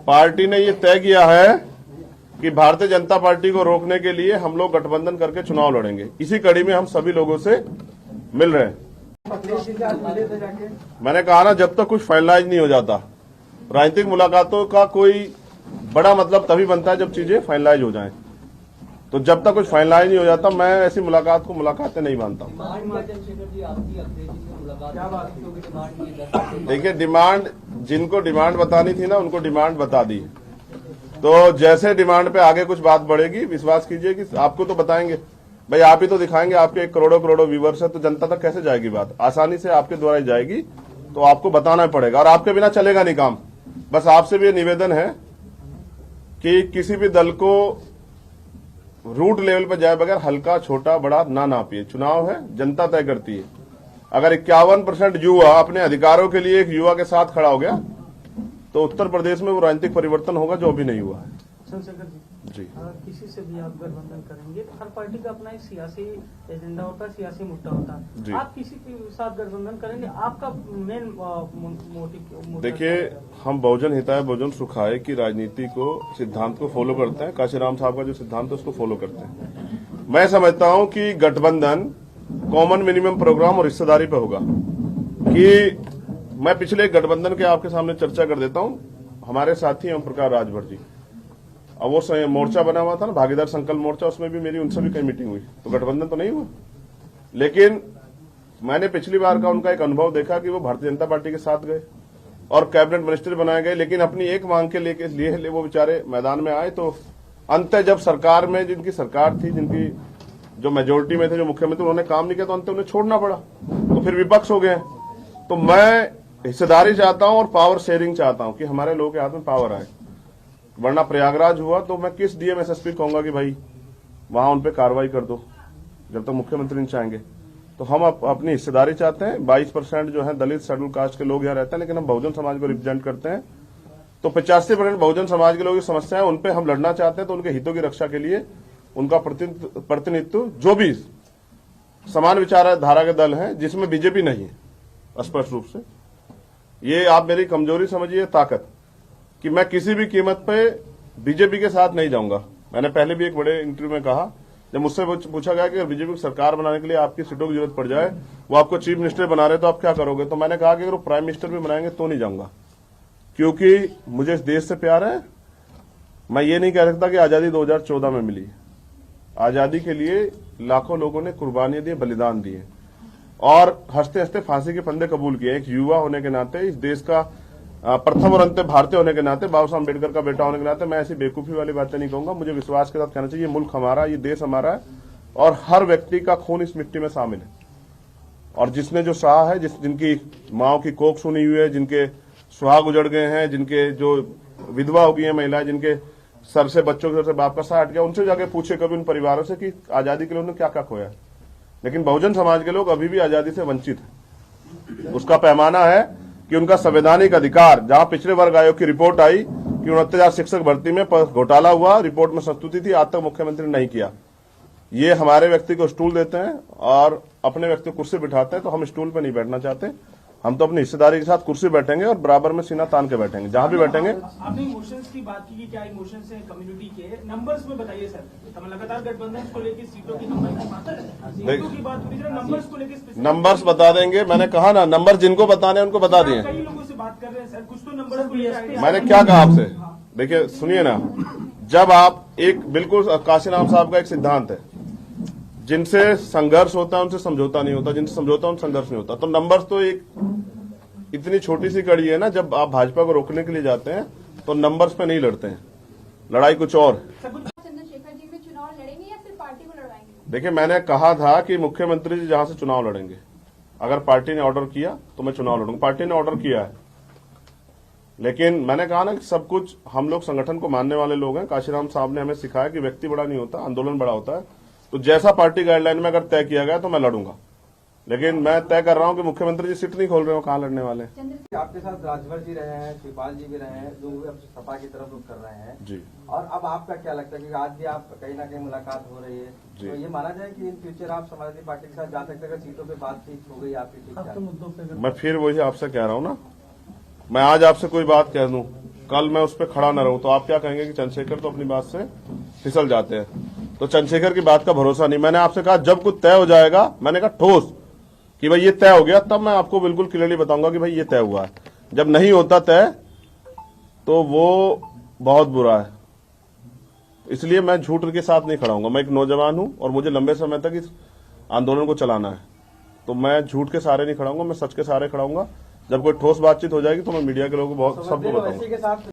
Party ने ये तय किया है कि भारतीय जनता पार्टी को रोकने के लिए हम लोग गठबंधन करके चुनाव लड़ेंगे। इसी कड़ी में हम सभी लोगों से मिल रहे हैं। मैंने कहा ना, जब तक कुछ फाइनलाइज नहीं हो जाता, राजनीतिक मुलाकातों का कोई बड़ा मतलब तभी बनता है जब चीजें फाइनलाइज हो जाएं। तो जब तक कुछ फाइनलाइज नहीं हो जाता, मैं ऐसी मुलाकात को मुलाकातें नहीं मानता। देखिए, डिमांड जिनको डिमांड बतानी थी ना, उनको डिमांड बता दी। तो जैसे डिमांड पे आगे कुछ बात बढ़ेगी, विश्वास कीजिए कि आपको तो बताएंगे। भाई, आप ही तो दिखाएंगे, आपके 1 करोड़ों करोड़ों व्यूवर्स है, तो जनता तक कैसे जाएगी बात? आसानी से आपके द्वारा ही जाएगी। तो आपको बताना पड़ेगा, और आपके बिना चलेगा नहीं काम। बस आपसे भी निवेदन है कि किसी भी दल को रूट लेवल पर जाए बगैर हल्का छोटा बड़ा ना नापिए। चुनाव है, जनता तय करती है। अगर 51% युवा अपने अधिकारों के लिए एक युवा के साथ खड़ा हो गया, तो उत्तर प्रदेश में वो राजनीतिक परिवर्तन होगा जो अभी नहीं हुआ है। चंद्रशेखर जी, किसी से भी आप गठबंधन करेंगे तो हर पार्टी का अपना एक सियासी एजेंडा होता है, सियासी मुद्दा होता है। आप किसी के साथ गठबंधन करेंगे, आपका मेन मोटिव? देखिए, हम बहुजन हिताय बहुजन सुखाय की राजनीति को, सिद्धांत को फॉलो करते हैं। काशीराम साहब का जो सिद्धांत है उसको फॉलो करते हैं। मैं समझता हूं कि गठबंधन कॉमन मिनिमम प्रोग्राम और हिस्सेदारी पे होगा। कि मैं पिछले गठबंधन के आपके सामने चर्चा कर देता हूं। हमारे साथी ओम प्रकाश राजभर जी, अब वो मोर्चा बना हुआ था ना, भागीदार संकल्प मोर्चा, उसमें भी मेरी उनसे भी कई मीटिंग हुई। तो गठबंधन तो नहीं हुआ, लेकिन मैंने पिछली बार का उनका एक अनुभव देखा कि वो भारतीय जनता पार्टी के साथ गए और कैबिनेट मिनिस्टर बनाए गए, लेकिन अपनी एक मांग के लिए वो बेचारे मैदान में आए। तो अंत जब सरकार में, जिनकी सरकार थी, जिनकी जो मेजोरिटी में थे, जो मुख्यमंत्री, उन्होंने काम नहीं किया, तो अंत उन्हें छोड़ना पड़ा। तो फिर विपक्ष हो गए। तो मैं हिस्सेदारी चाहता हूं और पावर शेयरिंग चाहता हूं कि हमारे लोगों के हाथ में पावर आए। वरना प्रयागराज हुआ तो मैं किस डीएम एसएसपी कहूंगा कि भाई वहां उन पे कार्रवाई कर दो, जब तक मुख्यमंत्री नहीं चाहेंगे। तो हम अपनी हिस्सेदारी चाहते हैं। 22% जो है दलित शेड्यूल कास्ट के लोग यहाँ रहते हैं, लेकिन हम बहुजन समाज को रिप्रेजेंट करते हैं। तो 85% बहुजन समाज के लोगों की समस्या है, उन पे हम लड़ना चाहते हैं। तो उनके हितों की रक्षा के लिए उनका प्रतिनिधित्व, जो भी समान विचारधारा के दल हैं, जिसमें बीजेपी नहीं है स्पष्ट रूप से, ये आप मेरी कमजोरी समझिए, ताकत, कि मैं किसी भी कीमत पे बीजेपी के साथ नहीं जाऊंगा। मैंने पहले भी एक बड़े इंटरव्यू में कहा, जब मुझसे पूछा गया कि अगर बीजेपी की सरकार बनाने के लिए आपकी सीटों की जरूरत पड़ जाए, वो आपको चीफ मिनिस्टर बना रहे, तो आप क्या करोगे? तो मैंने कहा कि अगर वो प्राइम मिनिस्टर भी बनाएंगे तो नहीं जाऊंगा, क्योंकि मुझे इस देश से प्यार है। मैं ये नहीं कह सकता कि आजादी 2014 में मिली। आजादी के लिए लाखों लोगों ने कुर्बानियां दी, बलिदान दिए, और हंसते हंसते फांसी के फंदे कबूल किए। एक युवा होने के नाते, इस देश का प्रथम और अंत भारतीय होने के नाते, बाबा साहब अम्बेडकर का बेटा होने के नाते, मैं ऐसी बेवकूफी वाली बातें नहीं कहूंगा। मुझे विश्वास के साथ कहना चाहिए, ये मुल्क हमारा, ये देश हमारा है, और हर व्यक्ति का खून इस मिट्टी में शामिल है। और जिसने जो सहा है, जिनकी माओ की कोख सुनी हुई है, जिनके सुहाग उजड़ गए हैं, जिनके जो विधवा हो गई है महिलाएं, जिनके सर से, बच्चों के सर से बाप का सहा हट गया, उनसे जाके पूछे कभी उन परिवारों से कि आजादी के लिए उन्होंने क्या क्या खोया। लेकिन बहुजन समाज के लोग अभी भी आजादी से वंचित है। उसका पैमाना है कि उनका संवैधानिक अधिकार, जहां पिछड़े वर्ग आयोग की रिपोर्ट आई कि 69,000 शिक्षक भर्ती में घोटाला हुआ, रिपोर्ट में संस्तुति थी, आज तक मुख्यमंत्री ने नहीं किया। ये हमारे व्यक्ति को स्टूल देते हैं और अपने व्यक्ति को कुर्सी बिठाते हैं। तो हम स्टूल पर नहीं बैठना चाहते, हम तो अपनी हिस्सेदारी के साथ कुर्सी बैठेंगे और बराबर में सीना तान के बैठेंगे, जहां भी बैठेंगे। आपने इमोशंस की बात की, क्या इमोशंस है कम्युनिटी के, नंबर्स में बताइए सर। लगातार गठबंधन को लेकर सीटों की नंबर की बात है, नंबर्स को लेकर नंबर्स बता देंगे। मैंने कहा ना, नंबर जिनको बताने हैं उनको बता दिए। कई लोगों से बात कर रहे हैं सर, कुछ तो नंबर। मैंने क्या कहा आपसे, देखिए सुनिए ना, जब आप एक, बिल्कुल काशीराम साहब का एक सिद्धांत है, जिनसे संघर्ष होता है उनसे समझौता नहीं होता, जिनसे समझौता उनसे संघर्ष नहीं होता। तो नंबर्स तो एक इतनी छोटी सी कड़ी है ना। जब आप भाजपा को रोकने के लिए जाते हैं तो नंबर्स पे नहीं लड़ते हैं, लड़ाई कुछ और। चंद्रशेखर जी में चुनाव लड़ेंगे या सिर्फ पार्टी को लड़वाएंगे? देखिए, मैंने कहा था कि मुख्यमंत्री जी जहां से चुनाव लड़ेंगे, अगर पार्टी ने ऑर्डर किया तो मैं चुनाव लड़ूंगा। पार्टी ने ऑर्डर किया है, लेकिन मैंने कहा ना कि सब कुछ, हम लोग संगठन को मानने वाले लोग हैं। काशीराम साहब ने हमें सिखाया कि व्यक्ति बड़ा नहीं होता, आंदोलन बड़ा होता है। तो जैसा पार्टी गाइडलाइन में अगर तय किया गया तो मैं लड़ूंगा, लेकिन मैं तय कर रहा हूं कि मुख्यमंत्री जी सीट नहीं खोल रहे हो, कहां लड़ने वाले हैं। आपके साथ राजभर जी रहे हैं, शिवपाल जी भी रहे हैं, जो अब सपा की तरफ रुख कर रहे हैं जी। और अब आपका क्या लगता है कि आज भी आप कहीं ना कहीं मुलाकात हो रही है, तो ये माना जाए कि इन फ्यूचर आप समाजवादी पार्टी के साथ जा सकते हैं, सीटों पे बातचीत हो गई आपकी? मैं फिर वही आपसे कह रहा हूं ना, मैं आज आपसे कोई बात कह दूं कल मैं उस पर खड़ा न रहूं तो आप क्या कहेंगे कि चंद्रशेखर तो अपनी बात से फिसल जाते हैं। तो चंद्रशेखर की बात का भरोसा नहीं। मैंने आपसे कहा जब कुछ तय हो जाएगा, मैंने कहा ठोस कि भाई ये तय हो गया, तब मैं आपको बिल्कुल क्लियरली बताऊंगा कि भाई ये तय हुआ है। जब नहीं होता तय तो वो बहुत बुरा है। इसलिए मैं झूठ के साथ नहीं खड़ा हूंगा। मैं एक नौजवान हूं और मुझे लंबे समय तक इस आंदोलन को चलाना है, तो मैं झूठ के सहारे नहीं खड़ा हूंगा, मैं सच के सहारे खड़ा हूंगा। जब कोई ठोस बातचीत हो जाएगी तो मैं मीडिया के लोगों को सबको बताऊंगा। के साथ